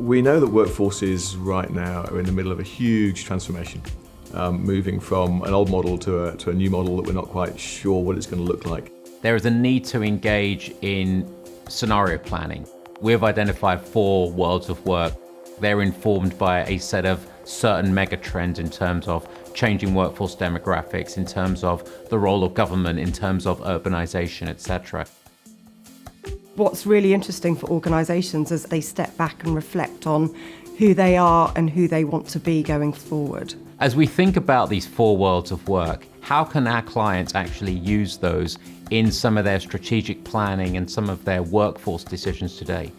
We know that workforces right now are in the middle of a huge transformation, moving from an old model to a new model that we're not quite sure what it's going to look like. There is a need to engage in scenario planning. We've identified 4 worlds of work. They're informed by a set of certain megatrends in terms of changing workforce demographics, in terms of the role of government, in terms of urbanisation, etc. What's really interesting for organisations is they step back and reflect on who they are and who they want to be going forward. As we think about these 4 worlds of work, how can our clients actually use those in some of their strategic planning and some of their workforce decisions today?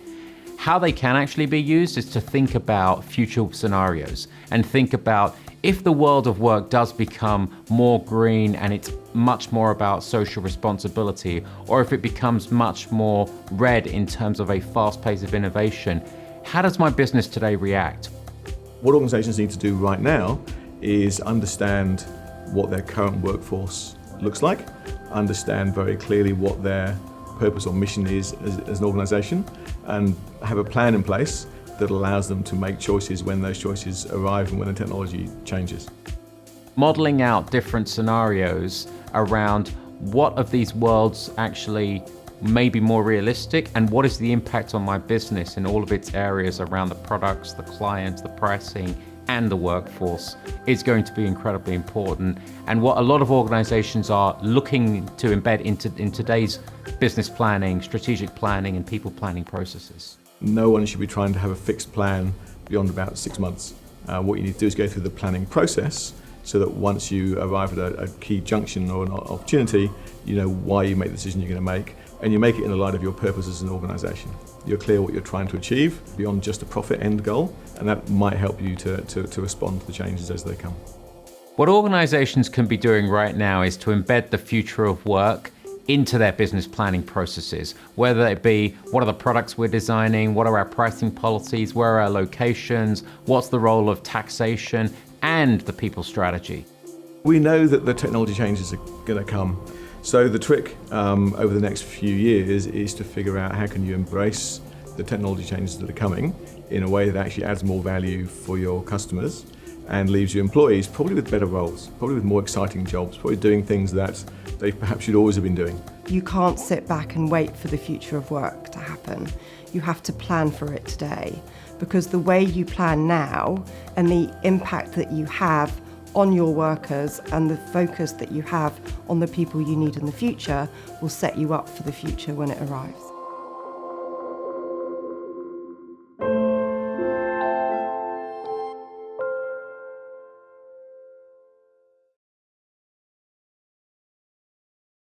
How they can actually be used is to think about future scenarios and think about if the world of work does become more green and it's much more about social responsibility, or if it becomes much more red in terms of a fast pace of innovation, how does my business today react? What organisations need to do right now is understand what their current workforce looks like, understand very clearly what their purpose or mission is as an organisation, and have a plan in place that allows them to make choices when those choices arrive and when the technology changes. Modelling out different scenarios around what of these worlds actually may be more realistic and what is the impact on my business in all of its areas around the products, the clients, the pricing, and the workforce is going to be incredibly important, and what a lot of organizations are looking to embed in today's business planning, strategic planning, and people planning processes. No one should be trying to have a fixed plan beyond about 6 months. What you need to do is go through the planning process so that once you arrive at a key junction or an opportunity, you know why you make the decision you're going to make, and you make it in the light of your purpose as an organisation. You're clear what you're trying to achieve beyond just a profit end goal, and that might help you to respond to the changes as they come. What organisations can be doing right now is to embed the future of work into their business planning processes, whether it be what are the products we're designing, what are our pricing policies, where are our locations, what's the role of taxation, and the people strategy. We know that the technology changes are going to come. So the trick over the next few years is to figure out how can you embrace the technology changes that are coming in a way that actually adds more value for your customers and leaves your employees probably with better roles, probably with more exciting jobs, probably doing things that they perhaps should always have been doing. You can't sit back and wait for the future of work to happen. You have to plan for it today, because the way you plan now and the impact that you have on your workers and the focus that you have on the people you need in the future will set you up for the future when it arrives.